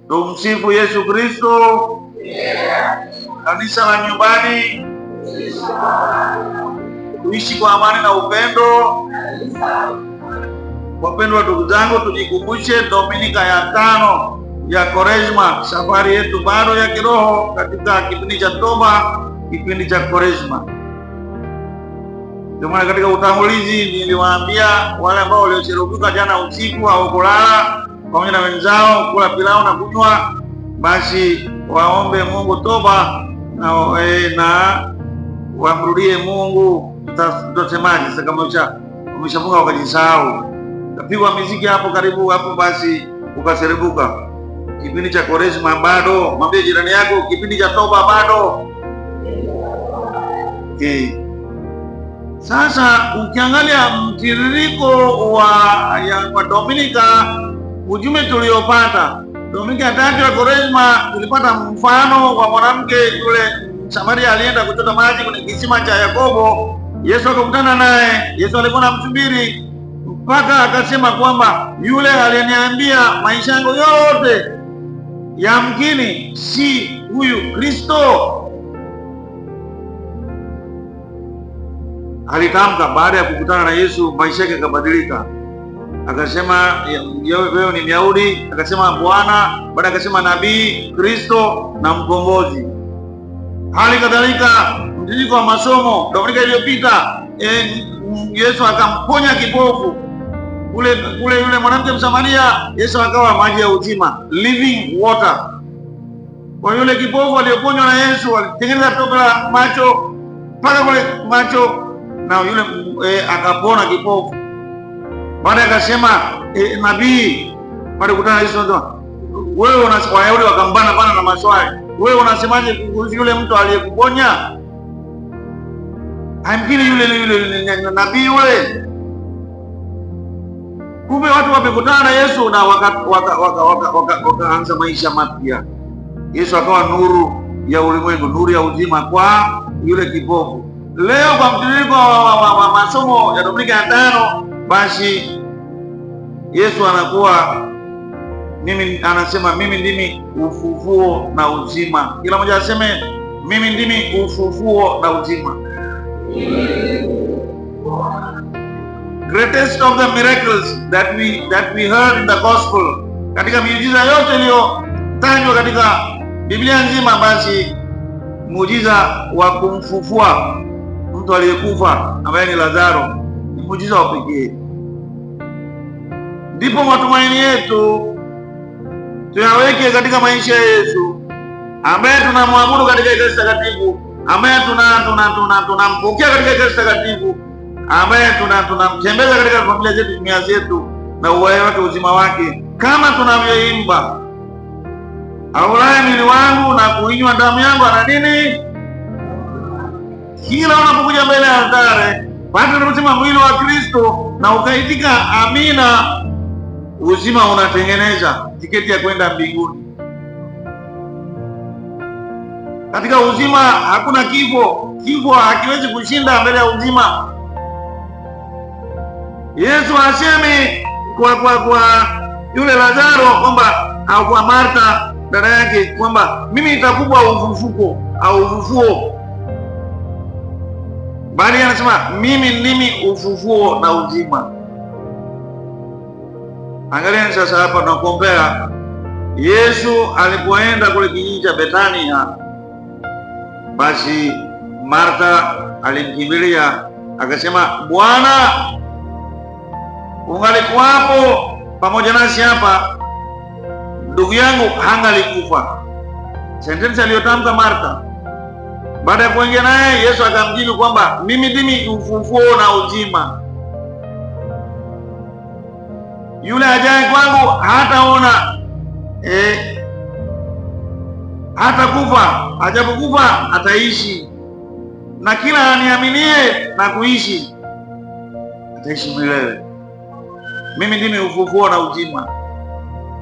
Tumsifu Yesu Kristo. Kanisa la nyumbani, tuishi kwa amani na upendo. Wapendwa ndugu zangu, tujikumbushe Dominika ya 5 ya Kwaresma, safari yetu bado ya kiroho katika kipindi cha toba, kipindi cha Kwaresma. Ndio maana katika utangulizi niliwaambia wale ambao waliocheruka jana usiku au kulala pamoja na wenzao kula pilau na kunywa, basi waombe Mungu toba na wamrudie Mungu. Tutasemaje sasa kama umeshafunga wakajisahau? Kapigwa muziki hapo karibu hapo, basi ukaserebuka. Kipindi cha Kwaresma bado, mwambie jirani yako kipindi cha toba bado. Sasa ukiangalia mtiririko wa Dominika, ujumbe tuliopata Dominika ya 3 ya Kwaresma, tulipata mfano wa mwanamke yule Samaria alienda kuchota maji kwenye kisima cha Yakobo. Yesu akakutana naye. Yesu alikuwa anamsubiri mpaka akasema kwamba yule aliyeniambia maisha yangu yote yamkini si huyu Kristo. Alitamka baada ya kukutana na Yesu, maisha yake yakabadilika. Akasema wewe ni Myahudi, akasema Bwana, baada akasema nabii, Kristo na mkombozi. Hali kadhalika mtiririko wa masomo Dominika iliyopita, Yesu akamponya kipofu kule yule mwanamke Msamaria. Yesu akawa maji ya uzima, living water. Kwa yule kipofu aliyoponywa na Yesu, alitengeneza tope la macho mpaka kule macho, na yule akapona kipofu. Baada akasema nabii, baada kukutana na Yesu, wewe Wayahudi wakambana bana na maswali, wewe unasemaje kuhusu yule mtu aliyekuponya? Haimkini yule nabii yule. Kumbe watu wamekutana na Yesu na wakaanza maisha mapya. Yesu akawa nuru ya ulimwengu, nuru ya uzima kwa yule kipofu. Leo kwa mtiririko wa masomo ya Dominika ya 5, basi Yesu anasema mimi ndimi ufufuo na uzima. Kila mmoja aseme mimi ndimi ufufuo na uzima. Greatest of the miracles that we heard in the gospel, katika miujiza yote iliyotajwa katika Biblia nzima, basi muujiza wa kumfufua mtu aliyekufa ambaye ni Lazaro ni muujiza wa pekee. Ndipo matumaini yetu tuyaweke katika maisha ya Yesu ambaye tunamwabudu katika Ekaristi Takatifu, ambaye tunampokea katika Ekaristi Takatifu, ambaye tunamtembeza katika familia zetu, jumuiya zetu na uhai wake, uzima wake, kama tunavyoimba, aulaye mwili wangu na kuinywa damu yangu ana nini? Kila unapokuja mbele ya altare, pale tunaposema mwili wa Kristo na ukaitika amina, uzima unatengeneza tiketi ya kwenda mbinguni. Katika uzima hakuna kifo. Kifo hakiwezi kushinda mbele ya uzima. Yesu asemi kwa yule Lazaro kwamba, au kwa Martha dada yake kwamba mimi nitakupa ufufuko au ufufuo, bali anasema mimi ndimi ufufuo na uzima. Angalia sasa hapa tunakuombea. Yesu alipoenda kule kijiji cha Bethania, basi Martha alimkimbilia akasema, Bwana, ungalikuwapo pamoja nasi hapa, ndugu yangu hangalikufa. Sentensi aliyotamka Martha. Baada ya kuongea naye, Yesu akamjibu kwamba mimi ndimi ufufuo na uzima. Yule ajaye kwangu hataona hatakufa, ajapokufa ataishi, na kila aniaminie na kuishi ataishi milele. Mimi ndimi ufufuo na uzima.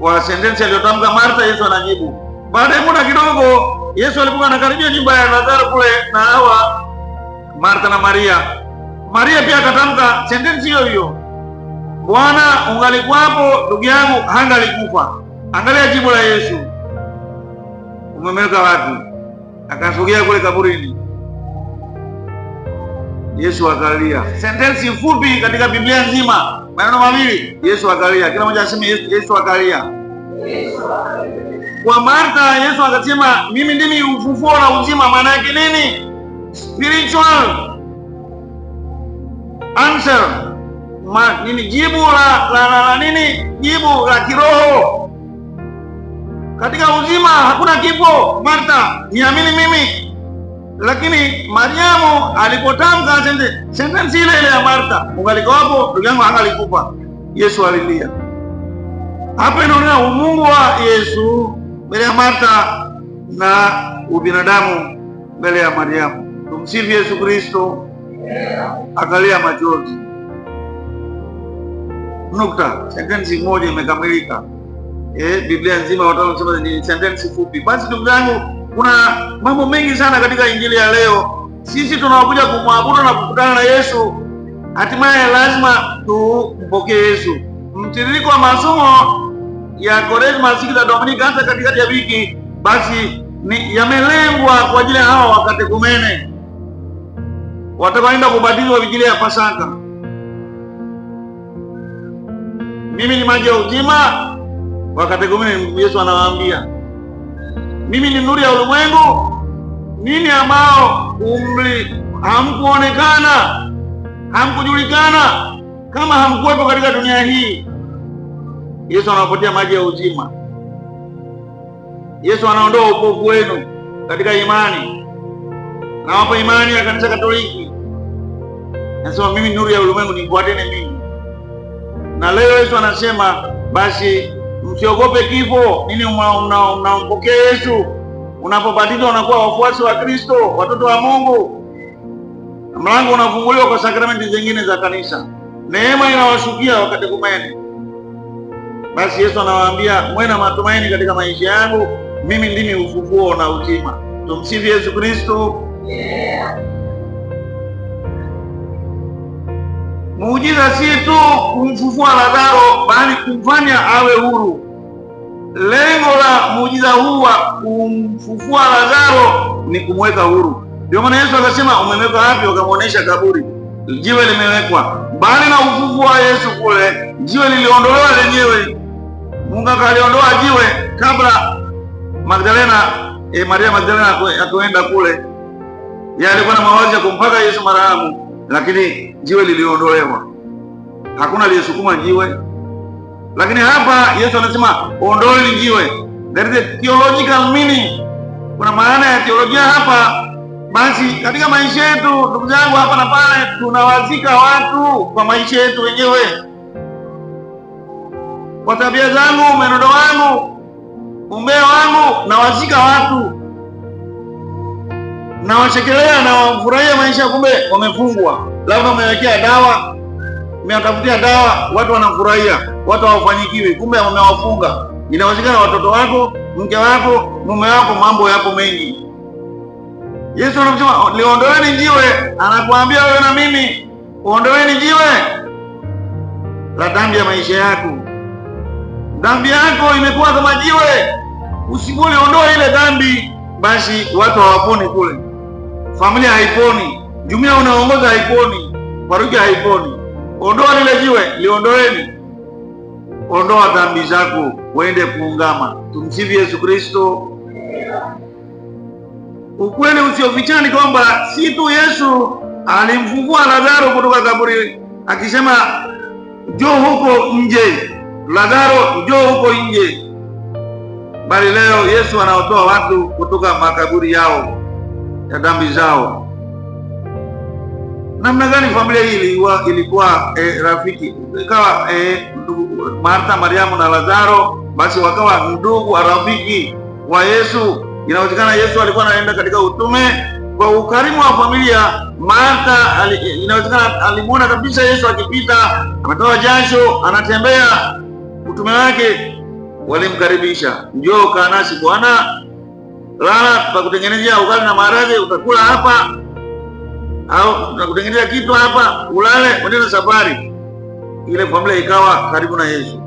Kwa sentensi aliyotamka Martha, Yesu anajibu. Baada ya muda kidogo, Yesu alipokuwa anakaribia nyumba ya Lazaro kule na hawa Martha na Maria, Maria pia akatamka sentensi hiyo hiyo, Bwana, ungalikuwapo ndugu yangu hangalikufa. Angalia jibu la Yesu. umemweka wapi? Akasogea kule kaburini. Yesu akalia. Sentensi fupi katika Biblia nzima, maneno mawili, Yesu akalia. Kila mmoja aseme Yesu akalia. Kwa Martha Yesu akasema mimi ndimi ufufuo na uzima. Maana yake nini? Spiritual answer. Nini jibu la nini? Jibu la kiroho. Katika uzima hakuna kifo. Martha, niamini mimi. Lakini Mariamu alipotamka sentensi ile ile ya Martha, ungalikuwa hapo ndugu yangu angalikufa. Yesu alilia. Hapa inaonyesha umungu wa Yesu mbele ya Martha na ubinadamu mbele ya Mariamu. Tumsifu Yesu Kristo. Akalia machozi. Nukta. Sentensi moja imekamilika. Biblia nzima watu wanasema ni sentensi fupi. Basi ndugu zangu, kuna mambo mengi sana katika injili ya leo. Sisi tunakuja kumwabudu na kukutana na Yesu, hatimaye lazima tumpokee Yesu. Mtiririko wa masomo ya Kwaresma, siku za Dominika, hata katikati ya wiki, basi ni yamelengwa kwa ajili ya hao wakatekumene watakaoenda kubatizwa Vigilia ya Pasaka. Mimi ni maji ya uzima. Wakatekumene, Yesu anawaambia mimi ni nuru ya ulimwengu. Nini ambao hamkuonekana, hamkujulikana, kama hamkuwepo katika dunia hii. Yesu anawapatia maji ya uzima. Yesu anaondoa upofu wenu katika imani. Nawapa imani ya Kanisa Katoliki. Nasema mimi nuru ya ulimwengu, nifuateni mimi. Na leo Yesu anasema basi msiogope kifo. Nini unampokea Yesu? Unapobatizwa unakuwa wafuasi wa Kristo, watoto wa Mungu. Mlango unafunguliwa kwa sakramenti zingine za kanisa. Neema inawashukia wakatekumene. Basi Yesu anawaambia mwe na matumaini katika maisha yangu, mimi ndimi ufufuo na uzima. Tumsifu Yesu Kristo. Muujiza si tu kumfufua Lazaro, bali kumfanya awe huru. Lengo la muujiza huu wa kumfufua Lazaro ni kumweka huru. Ndio maana Yesu akasema umeweka wapi? Wakamwonyesha kaburi, jiwe limewekwa. Bali na ufufuo wa Yesu kule, jiwe liliondolewa lenyewe. Mungu akaliondoa jiwe kabla Maria Magdalena akuenda kule. Yeye alikuwa na mawazo ya kumpaka Yesu marhamu, lakini jiwe liliondolewa. Hakuna aliyesukuma jiwe. Lakini hapa Yesu anasema ondoeni jiwe. There is a theological meaning. Kuna maana ya teolojia hapa. Basi katika maisha yetu ndugu zangu, hapa na pale tunawazika watu kwa maisha yetu wenyewe. Kwa tabia zangu, mwenendo wangu, umbea wangu, nawazika watu. Nawashekelea na wafurahia maisha, kumbe wamefungwa. Labda umewekea dawa, umewatafutia dawa, watu wanafurahia, watu hawafanyikiwi, kumbe wamewafunga. Inawezekana watoto wako, mke wako, mume wako, mambo yapo mengi. Yesu anasema liondoeni jiwe. Anakuambia wewe na mimi, ondoeni jiwe la dhambi ya maisha yako. Dhambi yako imekuwa kama jiwe. Usipoliondoa ile dhambi, basi watu hawaponi kule, familia haiponi, jumuiya unaongoza haiponi, parokia haiponi. Ondoa lile jiwe, liondoeni. Ondoa dhambi zako, uende kuungama. Tumsifu Yesu Kristo. Ukweli usiofichani kwamba si tu Yesu alimfufua Lazaro kutoka kaburi akisema njoo huko nje, Lazaro njoo huko nje, bali leo Yesu anaotoa watu kutoka makaburi yao ya dhambi zao. Namna gani familia hii ilikuwa rafiki? Ikawa Martha, Mariamu na Lazaro, basi wakawa ndugu rafiki wa Yesu. Inawezekana Yesu alikuwa anaenda katika utume kwa ukarimu wa familia. Martha inawezekana alimuona kabisa Yesu akipita, ametoa jasho, anatembea, utume wake. Walimkaribisha, njoo kaa nasi Bwana, lala, tutakutengenezea ugali na maharage, utakula hapa, au tutakutengenezea kitu hapa, ulale, uende safari. Ile familia ikawa karibu na Yesu.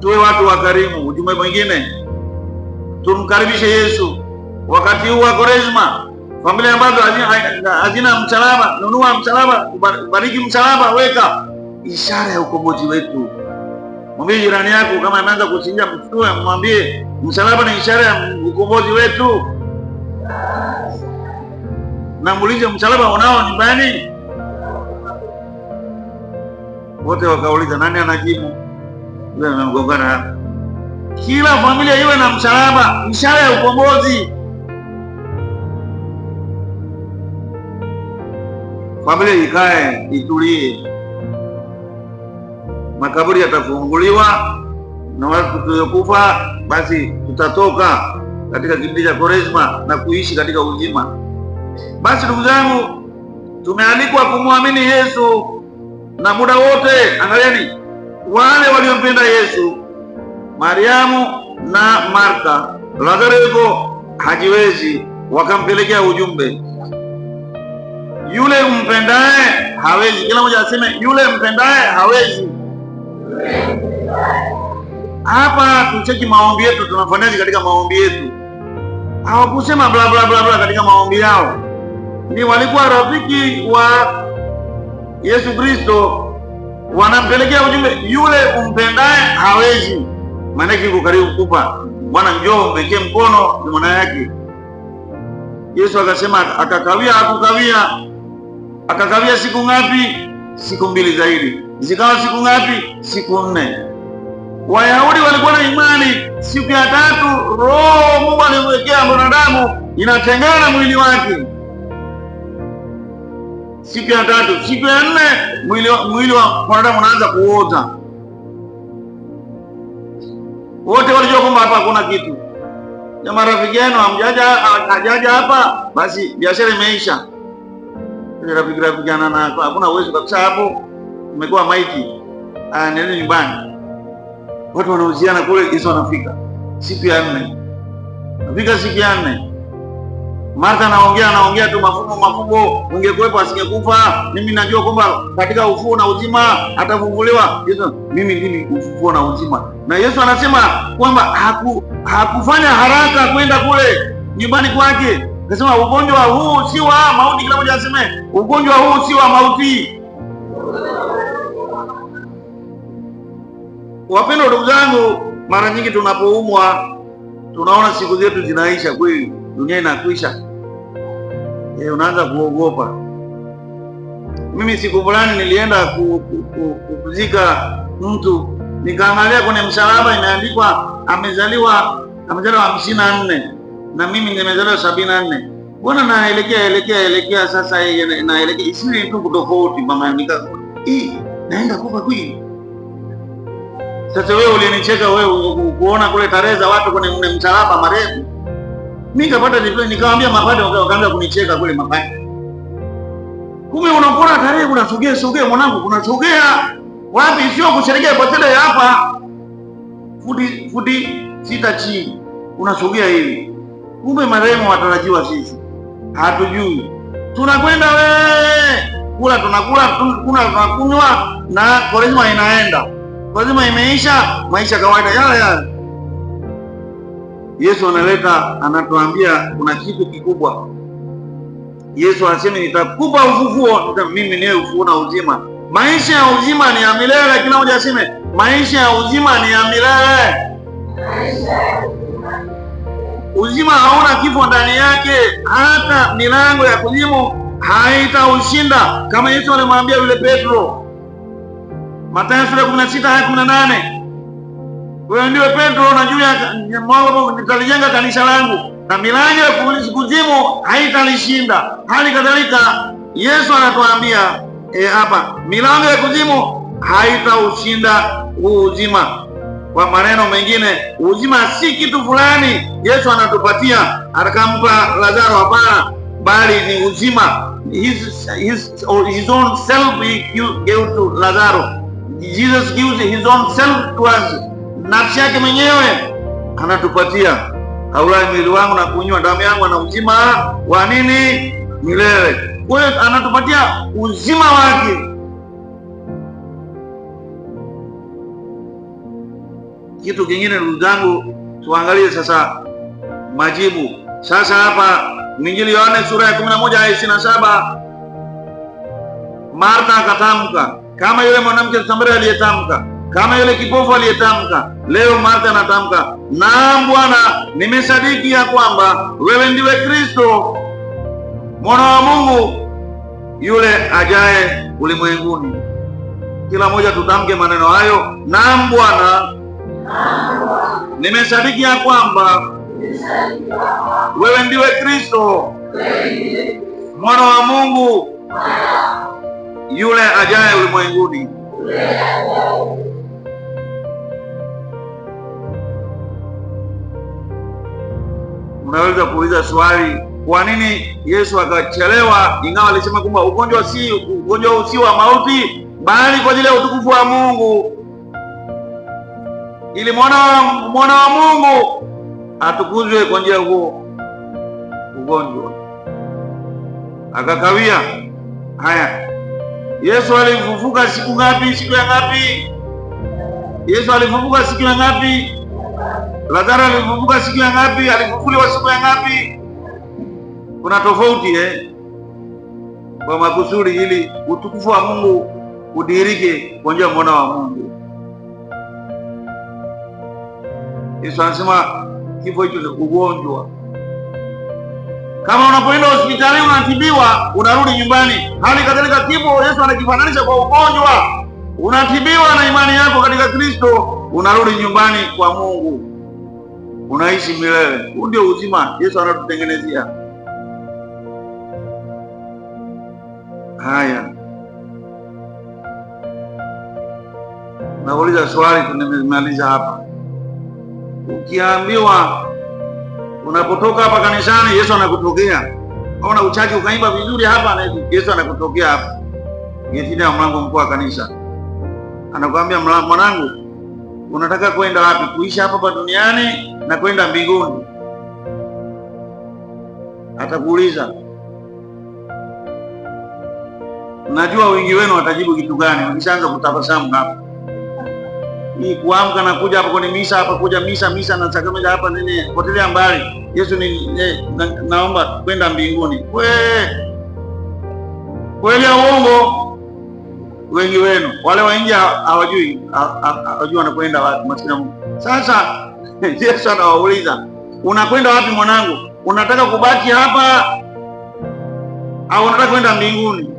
Tuwe watu wa karimu. Ujumbe mwingine, tumkaribishe Yesu wakati huu wa Kwaresma. Familia ambazo hazina msalaba, nunua msalaba, bariki msalaba, weka ishara ya ukombozi wetu. Mwambie jirani yako kama ameanza kuchinja mtue, mwambie msalaba ni ishara ya ukombozi wetu. Na muulize msalaba unao nyumbani? Wote wakauliza, nani anajibu? Yule amegongana hapa. Kila familia iwe na msalaba, ishara ya ukombozi. Familia ikae, itulie. Makaburi yatafunguliwa na watu tuliokufa basi tutatoka katika kipindi cha Kwaresma na kuishi katika uzima. Basi ndugu zangu, tumealikwa kumwamini Yesu na muda wote. Angalieni wale waliompenda Yesu, Mariamu na Martha. Lazaro yuko hajiwezi, wakampelekea ujumbe, yule mpendaye hawezi. Kila mmoja aseme yule mpendaye hawezi. Hapa tucheki maombi yetu, tunafanyaje katika maombi yetu? Hawakusema bla bla bla bla katika maombi yao. Ni walikuwa rafiki wa Yesu Kristo, wanampelekea ujumbe, yule umpendaye hawezi. Maana yake yuko karibu kufa. Bwana njoo umpekee mkono, ni maana yake. Yesu akasema, akakawia, hakukawia. Akakawia siku ngapi? Siku 2 zaidi. Zikawa siku ngapi? Siku 4. Wayahudi walikuwa na imani siku ya 3 roho Mungu alimwekea mwanadamu inatengana mwili wake. Siku ya 3, siku ya 4 mwili wa mwanadamu unaanza kuota. Wote walijua kwamba hapa hakuna kitu. Ya marafiki yenu hajaja hapa, basi biashara imeisha. Rafiki na hakuna uwezo kabisa hapo, umekuwa maiti. Nenda nyumbani. Watu wanauziana kule, Yesu anafika siku ya 4. Nafika siku ya 4. Martha anaongea tu mafumbo, ungekuwepo asingekufa. Mimi najua kwamba katika ufufuo na uzima atafufuliwa. Yesu, mimi ndimi ufufuo na uzima. Na Yesu anasema kwamba hakufanya haraka kwenda kule nyumbani kwake. Anasema ugonjwa huu si wa mauti. Kila mmoja aseme ugonjwa huu si wa mauti. Wapendwa ndugu zangu, mara nyingi tunapoumwa tunaona siku zetu zinaisha. Kweli dunia inakwisha. Unaanza kuogopa. Mimi siku fulani nilienda kuzika mtu, nikaangalia kwenye msalaba imeandikwa amezaliwa 54 na mimi nimezaliwa 74. Mbona naelekea sasa, naelekea isiri tu tofauti. Mama naenda kufa kweli. Sasa wewe ulinicheka wewe kuona kule tarehe za watu kwenye msalaba marehemu. Mimi kapata nikamwambia mapade, wakaanza kunicheka kule mapade. Kumbe unakuona tarehe unasogea mwanangu, unasogea wapi? Sio kusherehekea birthday hapa. Futi 6 chini. Unasogea hivi. Kumbe marehemu watarajiwa sisi. Hatujui. Tunakwenda kula, tunakunywa na Kwaresma inaenda. Kwaresma imeisha, maisha kawaida yale. Yesu anatuambia kuna kitu kikubwa. Yesu anasema nitakupa ufufuo. Mimi ni ufufuo na uzima. Maisha ya uzima ni ya milele. Kila mmoja aseme maisha ya uzima ni ya milele. Uzima hauna kifo ndani yake, hata milango ya kuzimu haitaushinda, kama Yesu alimwambia yule Petro. Mathayo 16:18. Wewe ndiwe Petro, na juu ya mwamba nitalijenga kanisa langu, na milango ya kuzimu haitalishinda. Hali kadhalika Yesu anatuambia hapa, milango ya kuzimu haitaushinda uzima. Kwa maneno mengine, uzima si kitu fulani Yesu anatupatia akampa Lazaro, hapana, bali ni uzima. His own self he gave to Lazaro. Jesus gives his own self to us. Nafsi yake mwenyewe anatupatia. Aula mwili wangu na kunywa damu yangu na uzima wa nini? Milele. Kwa hiyo anatupatia uzima wake. Kitu kingine ndugu zangu, tuangalie sasa majibu. Sasa hapa Injili Yohane sura ya 11 aya 27, Martha akatamka kama yule mwanamke Samaria aliyetamka, kama yule kipofu aliyetamka. Leo Martha anatamka, naam Bwana, nimesadiki ya kwamba wewe ndiwe Kristo, mwana wa Mungu, yule ajaye ulimwenguni. Kila mmoja tutamke maneno hayo, naam Bwana, nimesadiki ya kwamba wewe ndiwe Kristo, mwana wa Mungu, yule ajaye ulimwenguni. Unaweza kuuliza swali, kwa nini Yesu akachelewa, ingawa alisema kwamba ugonjwa si wa mauti, bali kwa ajili ya utukufu wa Mungu, ili mwana wa Mungu atukuzwe kwa njia huo ugonjwa. Akakawia. Haya, Yesu alifufuka siku ngapi? Siku ya ngapi? Yesu alifufuka siku ya ngapi? Lazaro alifufuka siku ya ngapi? Alifufuliwa siku ya ngapi? Kuna tofauti kwa makusudi, ili utukufu wa Mungu udhihirike kwa njia ya mwana wa Mungu. Yesu anasema kifo hicho ni ugonjwa. Kama unapoenda hospitali unatibiwa, unarudi nyumbani, hali kadhalika kifo Yesu anakifananisha kwa ugonjwa. Unatibiwa na imani yako katika Kristo, unarudi nyumbani kwa Mungu, unaishi milele. Huu ndio uzima Yesu anatutengenezea. Haya, nauliza swali, tunamaliza hapa. Ukiambiwa unapotoka hapa kanisani Yesu anakutokea, ona uchaji ukaimba vizuri hapa, na Yesu anakutokea hapa getini ya mlango mkuu wa kanisa, anakuambia, mwanangu, unataka kwenda wapi? Kuishi hapa duniani na kwenda mbinguni? Atakuuliza. Najua wengi wenu watajibu kitu gani, wakishaanza kutabasamu hapa. Hii kuamka na kuja hapa kwenye misa, hapa kuja misa na sakramenti hapa nini, potelea mbali. Yesu naomba kwenda mbinguni. Kweli ya uongo? Wengi wenu wale wa nje hawajui wanakwenda wapi, maskini Mungu. Sasa Yesu anawauliza, unakwenda wapi mwanangu? Unataka kubaki hapa au unataka kwenda mbinguni?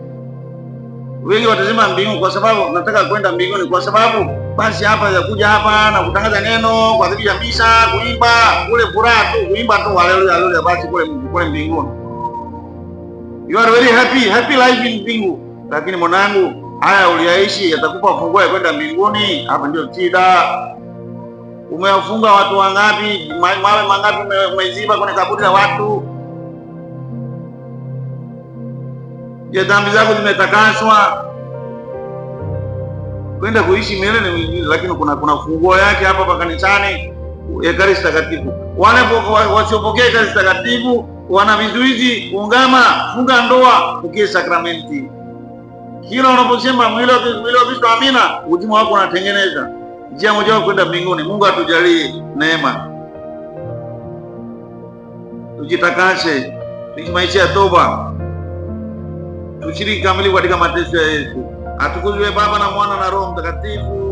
Wengi watasema mbinguni, kwa sababu nataka kwenda mbinguni, kwa sababu basi hapa ya kuja hapa na kutangaza neno, kwa ajili ya misa, kuimba, kule furaha tu, kuimba tu haleluya, basi kule mbinguni. You are very happy life in mbingu. Lakini mwanangu, haya uliyaishi yatakupa funguo ya kwenda mbinguni? Hapa ndio shida. Umewafunga watu wangapi? Mawe mangapi umeziba kwenye kaburi la watu? Je, dhambi zako zimetakaswa kwenda kuishi milele? Lakini kuna funguo yake hapa kanisani, Ekaristi Takatifu. Wale wasiopokea Ekaristi Takatifu wana vizuizi, kuungama, funga ndoa, pokea sakramenti. Kila unaposema mwili wa Kristo amina, uzima wako unatengeneza njia moja kwenda mbinguni. Mungu atujalie neema, tujitakase, tuishi maisha ya toba, tushiriki kamilifu katika mateso ya Yesu. Atukuzwe Baba na Mwana na Roho Mtakatifu.